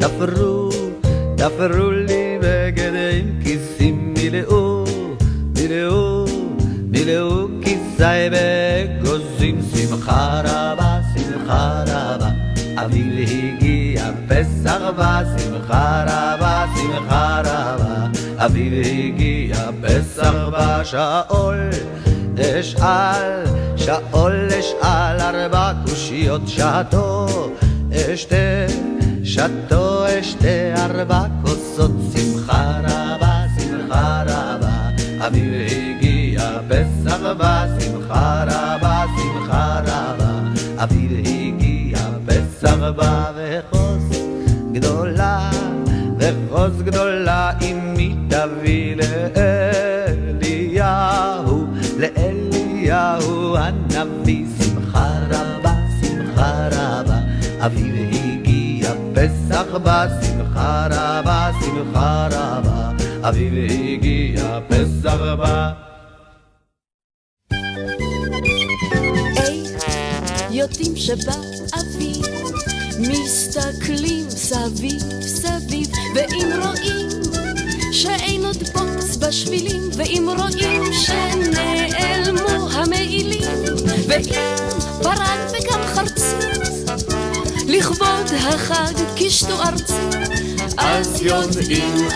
תפרו, תפרו לי בגד עם כיסים מילאו, מילאו, מילאו כיסי בגוזים. שמחה רבה, שמחה רבה, אביב הגיע פסח בא. שמחה רבה, שמחה רבה, אביב הגיע פסח בא. שאול אשאל, שאול אשאל, ארבע קושיות שתו אשתה, שתו אשתה ארבע כוסות. שמחה רבה, שמחה רבה, אביב הגיע פסח בא. שמחה רבה, שמחה רבה, אביב הגיע פסח בא. וחוס גדולה, וחוס גדולה אמי תביא לאליהו, לאליהו הנביא. שמחה רבה, שמחה רבה, אביב הגיע פסח בא. שמחה רבה, שמחה רבה, אביב הגיע פסח בא. יודעים שבא אביב, מסתכלים סביב סביב, ואם רואים שאין עוד בוץ בשבילים, ואם רואים שנעלמו המעילים, ואם פרד וגם חרצית לכבוד החג קישטו ארצית, אז יודעים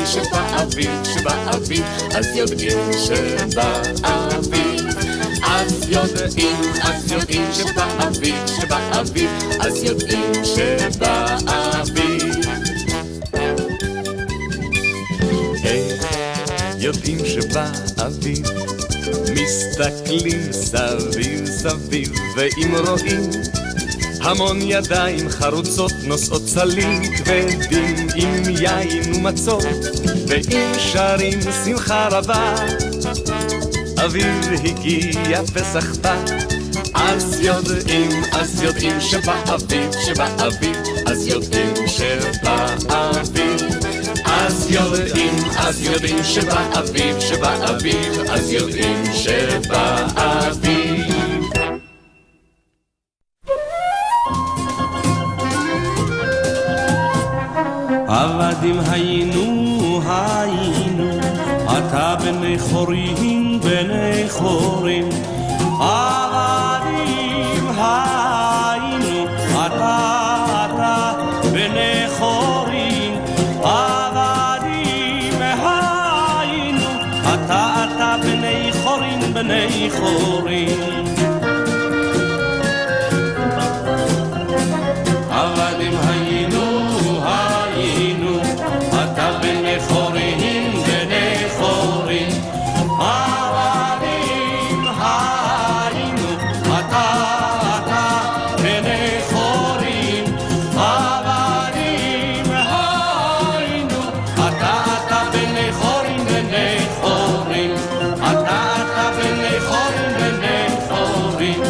שבא אביב, שבא אביב, אז יודעים שבא אביב. אז יודעים שבא אביב, שבא אביב, אז יודעים שבא אביב. יודעים שבא אביב, מסתכלים סביב סביב, ואם רואים המון ידיים חרוצות נושאות סלים כבדים עם יין ומצות, ואם שרים שמחה רבה, אביב הגיע פסח בא. אז יודעים שבא אביב, שבא אביב, אז יודעים שבא אביב. אז יודעים שבא אביב, שבא אביב, אז יודעים שבא אביב. עבדים היינו, אתה בני חורים, בני חורים. עבדים היינו, אתה בני חורים. עבדים היינו, אתה בני חורים, בני חורים. עבדים היינו, אתה בני חורים, בני חורים. עבדים היינו, אתה בני חורים. עבדים היינו, אתה בני חורים, בני חורים. אתה בני חורים, בני חורים.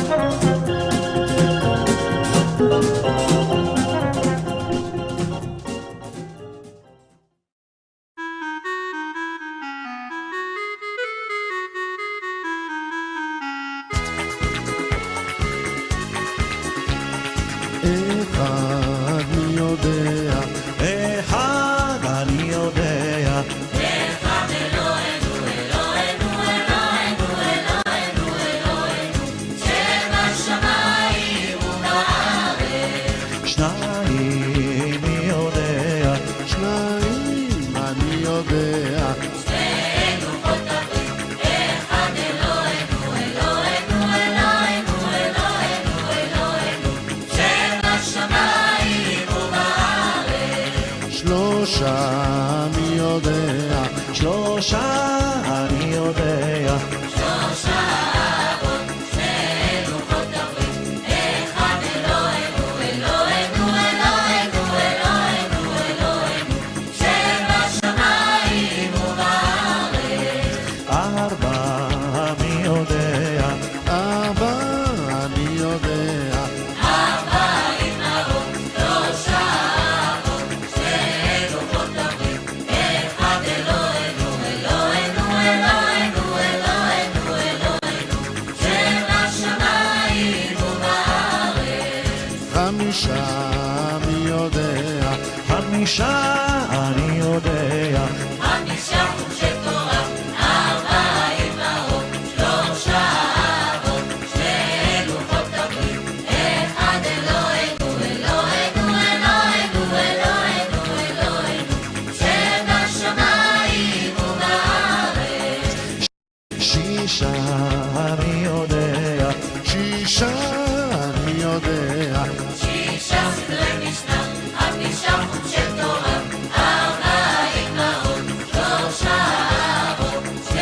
אלוהינו, אלוהינו, 5 אני יודע. 5 חומשי תורה, 4 אמהות, 3 אבות, 2 לוחות הברית, 1 אלוהינו, אלוהינו, אלוהינו, אלוהינו, אלוהינו, שבשמיים ובארץ. 6 אני יודע. 6 אני יודע. 6 סדרי משנה, 5 חומשי תורה, 4 אמהות, 3 אבות, 2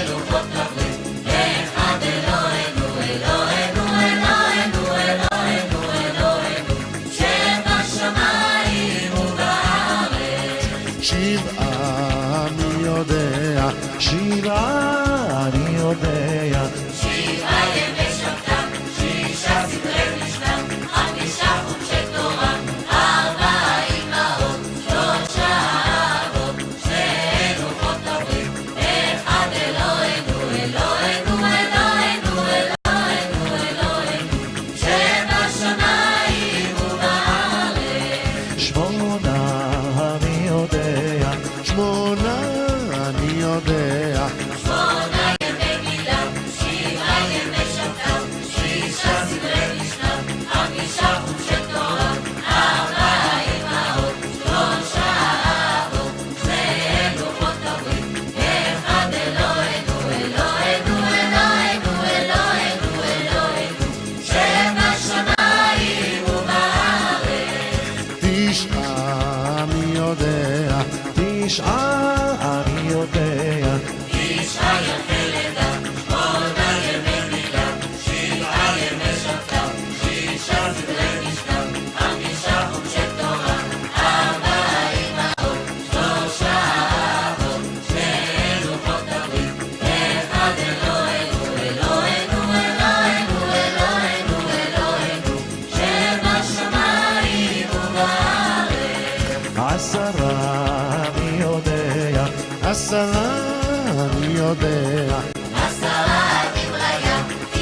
לוחות הברית, 1 אלוהינו, אלוהינו, אלוהינו, אלוהינו, אלוהינו, שבשמיים ובארץ. 7 אני יודע. 7 אני יודע. 7 ימי שבתא, 6 סדרי משנה, 5 חומשי תורה, 4 אמהות, 3 אבות, 2 לוחות הברית, 1 אלוהינו, אלוהינו, אלוהינו, אלוהינו, אלוהינו, שבשמיים ובארץ. 8 אני יודע. 8 אני יודע. 8 ימי מילה, 7 ימי שבתא, 6 סדרי משנה, 5 חומשי תורה, 4 אמהות, 3 אבות, 2 לוחות הברית, 1 אלוהינו, אלוהינו, אלוהינו, אלוהינו, אלוהינו, שבשמיים ובארץ. 9 אני יודע. 9 אני יודע. 9 ימי לידה, 8 ימי מילה, 7 ימי שבתא, 6 סדרי משנה, 5 חומשי תורה, 4 אמהות, 3 אבות, 2 לוחות הברית, 1 אלוהינו, אלוהינו, אלוהינו, אלוהינו, אלוהינו, שבשמיים ובארץ. 10 אני יודע. 10 אני יודע. 10 דבריה, 9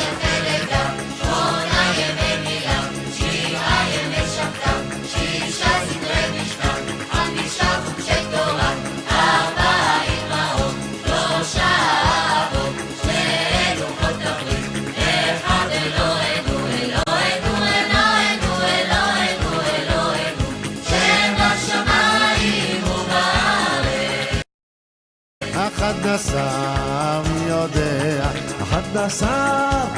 ימי לידה, 8 ימי מילה, 7 ימי שבתא, 6 סדרי משנה, 5 חומשי תורה, 4 אמהות, 3 אבות, 2 לוחות הברית, 1 אלוהינו, אלוהינו, אלוהינו, אלוהינו, אלוהינו, שבשמיים ובארץ. 11 אני יודע. 11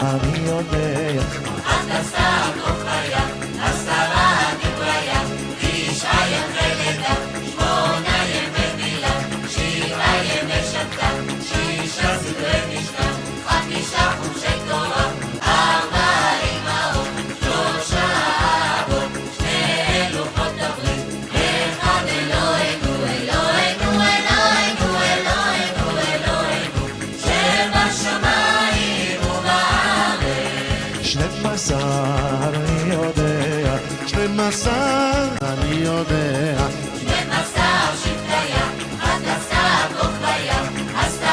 אני יודע. 11 כוכביה, 10 דבריה, 9 ימי לידה, 8 ימי מילה, 7 ימי שבתא, 6 סדרי משנה, 5 חומשי תורה, 4 אמהות, 3 אבות, 2 לוחות הברית, 1 אלוהינו, אלוהינו, אלוהינו, אלוהינו, אלוהינו, שבשמיים ובארץ. 12 אני יודע. 12 אני יודע. 12 שבטיה, 11 כוכביה, 10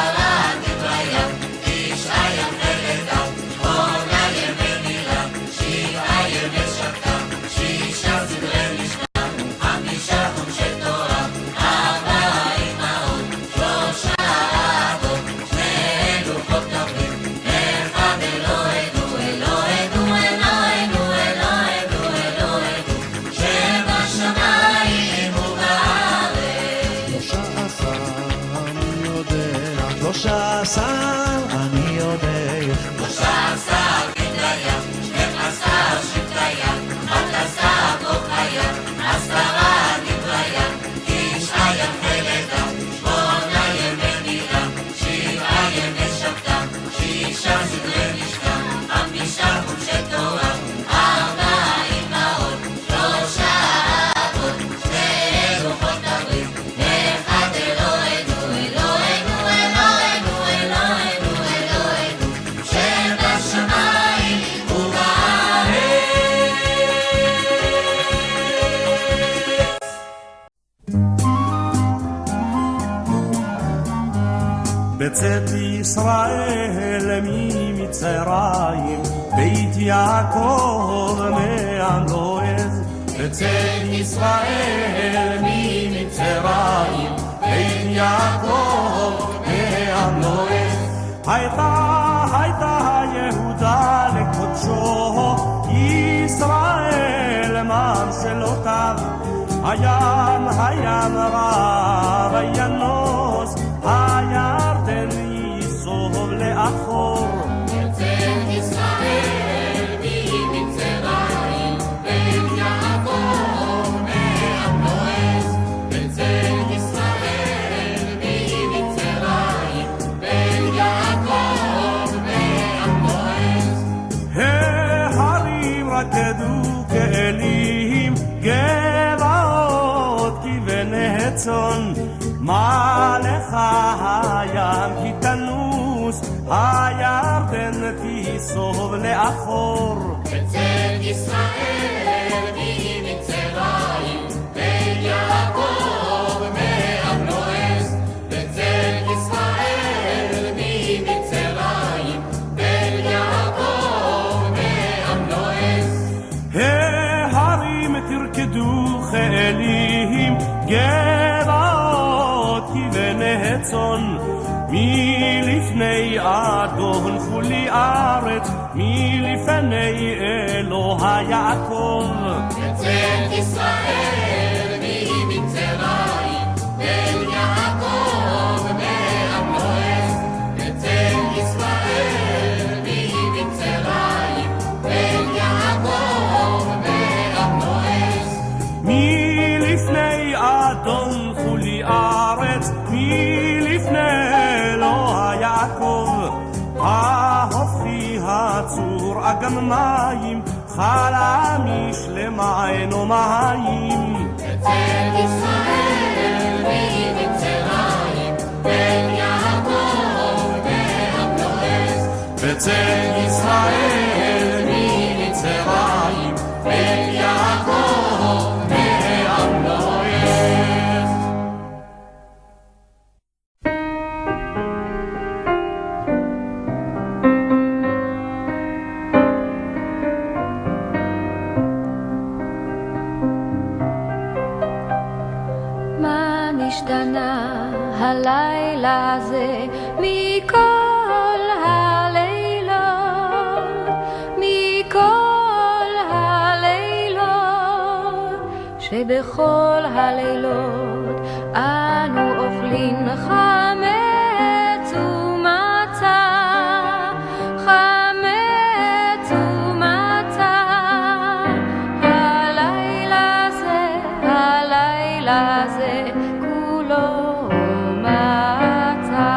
דבריה, 9 ימי לידה, 8 ימי מילה, 7 ימי שבתא, 6 סדרי משנה, 5 חומשי תורה, 4 אמהות, 3 אבות, 2 לוחות הברית, 1 אלוהינו, אלוהינו, אלוהינו, אלוהינו, אלוהינו, שבשמיים ובארץ. 13 אני יודע. 13 אני יודע. 13 דבריה, 12 שבטיה, 11 כוכביה, 10 דבריה, 9 ימי לידה, 8 ימי מילה, 7 ימי שבתא, 6 סדרי משנה, 5 חומשי תורה, 4 אמהות, 3 אבות, 2 לוחות הברית, 1 אלוהינו, אלוהינו, אלוהינו, אלוהינו, אלוהינו, שבשמיים ובארץ. בצאת ישראל ממצרים, בית יעקב מעם לא עז, בצאת ישראל ממצרים, בין יעקב והמלואך. הייתה יהודה לקודשו, ישראל ממשלותיו. הים רב ינוס, הירדן ייסוב לאחור. בצאת ישראל ממצרים, בין יעקב והמלואך. בצאת ישראל ממצרים, בין יעקב והמלואך. ההרים רקדו כאלים, גבעות כבני צאן. מה לך הים כי תנוס, הירדן תיסוב לאחור. בצאת ישראל ממצרים, בין יעקב והמלואך. בצאת ישראל ממצרים, בין יעקב והמלואך. ההרים תרקדו כאלים, גבעות כבני צאן. מלפני אדון חולי ארץ, מלפני אלוה יעקב. בצאת ישראל ממצרים, בין יעקב והמלואך. בצאת ישראל ממצרים, בין יעקב והמלואך. מלפני אדון חולי ארץ, מלפני אלוה יעקב. ההופכי הצור אגם מים, חלמיש למענו מים. בצאת ישראל ממצרים, בין יעקב והמלואך. בצאת ישראל ממצרים, בין יעקב והמלואך. מה נשתנה הלילה הזה מכל הלילות, מכל הלילות, שבכל הלילות אנו אוכלים חמץ ומצה, חמץ ומצה. הלילה זה, הלילה זה כולו מצה.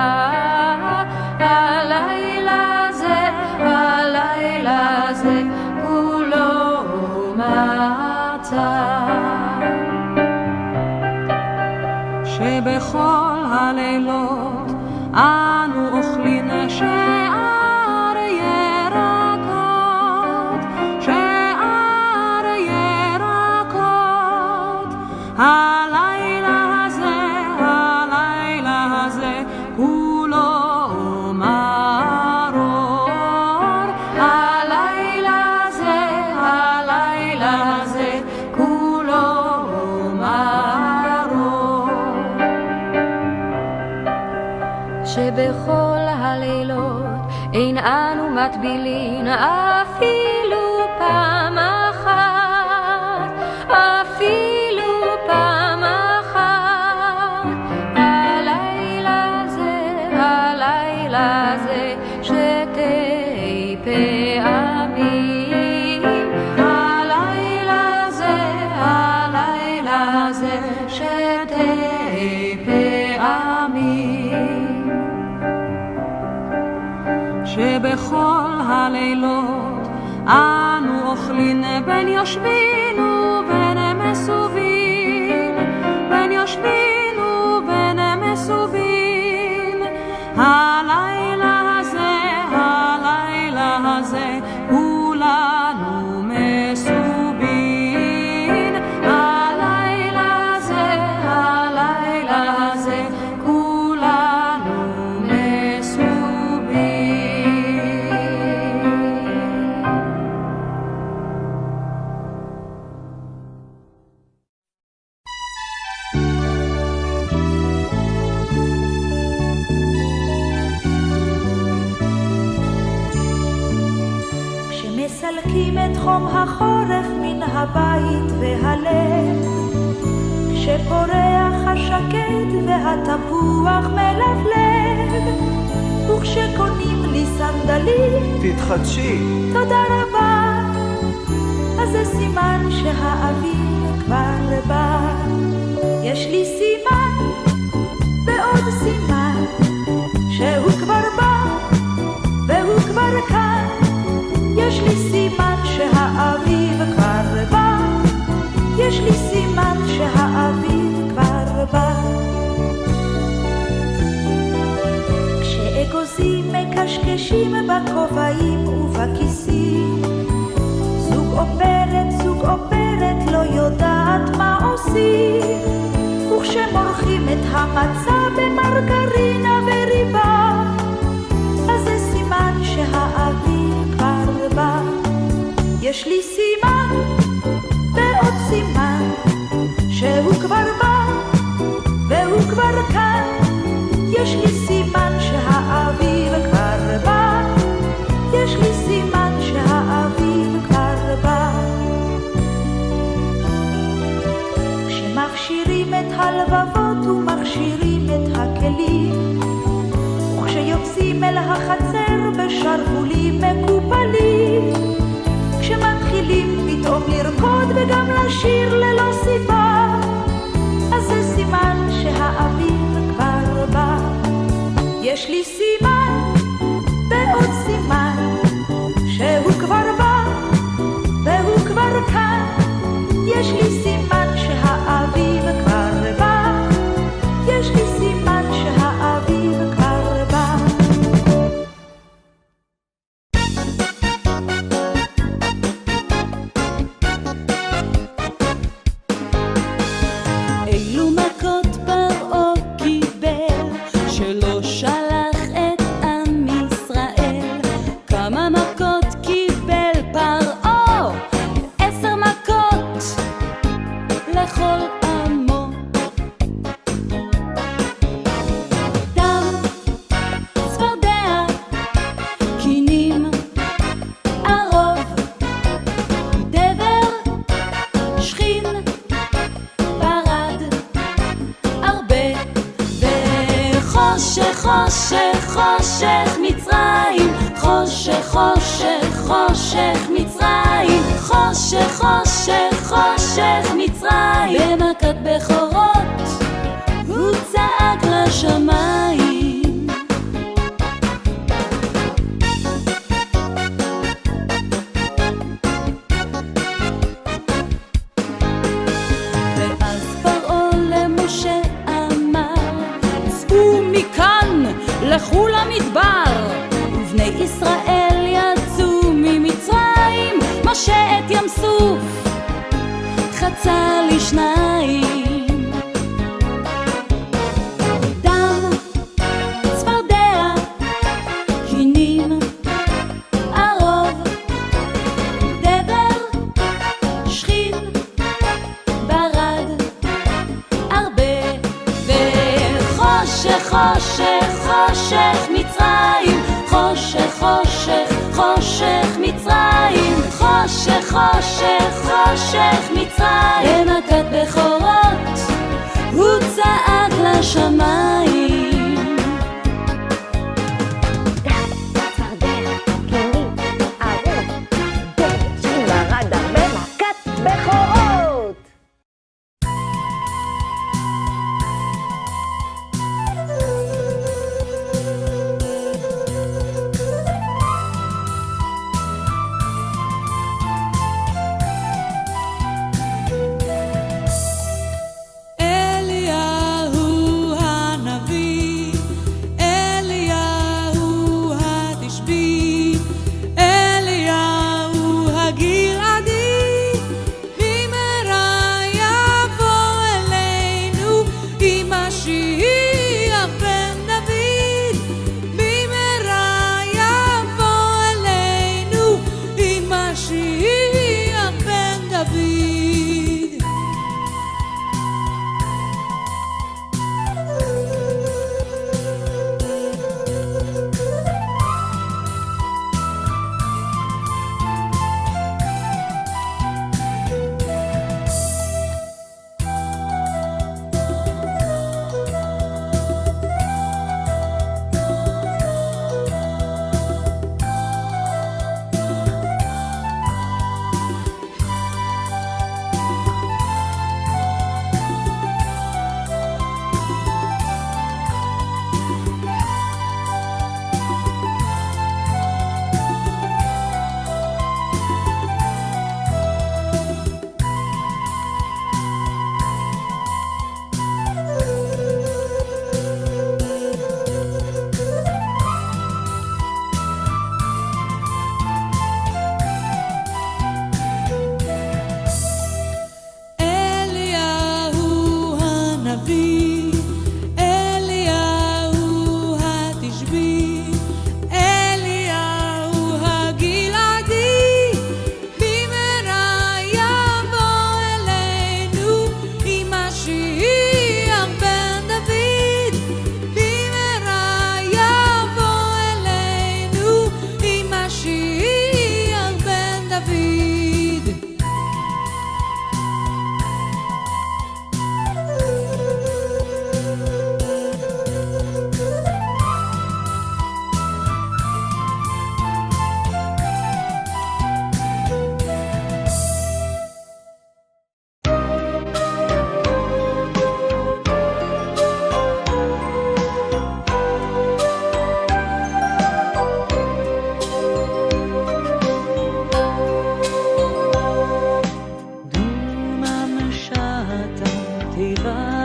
הלילה זה, הלילה זה כולו מצה. שבכל הלילות אנו אוכלים שאר ירקות, שאר ירקות. הלילה הזה, הלילה הזה כולו מרור. הלילה הזה, הלילה הזה כולו מרור. שבכל הלילות אין אנו מטבילין אפילו פעם אחת, אפילו פעם אחת. הלילה זה, הלילה זה שתי פעמים. הלילה זה, הלילה זה שתי פעמים. שבכל הלילות אנו אוכלים בין יושבין ובין מסובין, בין יושבין ובין מסובין. הלילה הזה, הלילה הזה כולנו מסובין. הלילה הזה, הלילה הזה כולנו מסובין. מקיאים את חום החורף מן הבית והלב, כשפורח השקט והתפוח מלבלב, וכשקונים לי סנדלים תתחדשי. תודה רבה, אז זה סימן שהאביב כבר בא. יש לי סימן ועוד סימן שהוא כבר בא והוא כבר כאן. יש לי סימן שהאביב כבר בא, יש לי סימן שהאביב כבר בא. כשאגוזים מקשקשים בכובעים ובכיסים, זוג עופרת לא יודעת מה עושים, וכשמורחים את המצה במרגרינה וריבה, אז זה סימן שהאביב כבר בא. יש לי סימן ועוד סימן שהוא כבר בא והוא כבר כאן. יש לי סימן שהאביב כבר בא, יש לי סימן שהאביב כבר בא. כשמכשירים את הלבבות ומכשירים את הכלים, וכשיוצאים אל החצר בשרוולים מקופלים, כשמתחילים פתאום לרקוד וגם לשיר ללא סיבה, אז זה סימן שהאביב כבר בא. יש לי סימן ועוד סימן שהוא כבר בא והוא כבר כאן. יש לי סימן שהאביב כבר בא, יש לי סימן שהאביב כבר בא. אילו מכות פרעה קיבל שלא שלח את עם ישראל? כמה מכות קיבל פרעה? 10 מכות לכל עמו. דם, צפרדע, קינים, ערוב, דבר, שכין, ברד, הרבה, וחושך, חושך, חושך מצרים, חושך, חושך, חושך מצרים, חושך, חושך, חושך מצרים. במכת בכורות הוא צעק לשמיים. ואז פרעה למשה אמר, צאו מכאן, לכו למדבר. ובני ישראל יצאו ממצרים, משה את ים סוף חצה לשניים. דם, צפרדע, קינים, ערוב, דבר, שכין, ברד, הרבה, וחושך, חושך, חושך מצרים, חושך, חושך, חושך מצרים, חושך, חושך, חושך מצרים. במכת בכורות הוא צעק לשמיים. דם, צפרדע, קינים, ערוב, דבר, שכין, ברד, הרבה, מכת בכורות.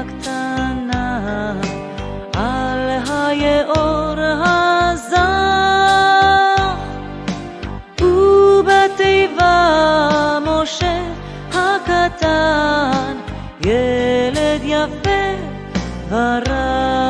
הקטנה על היאור הזך ובתיבה משה הקטן ילד יפה ורק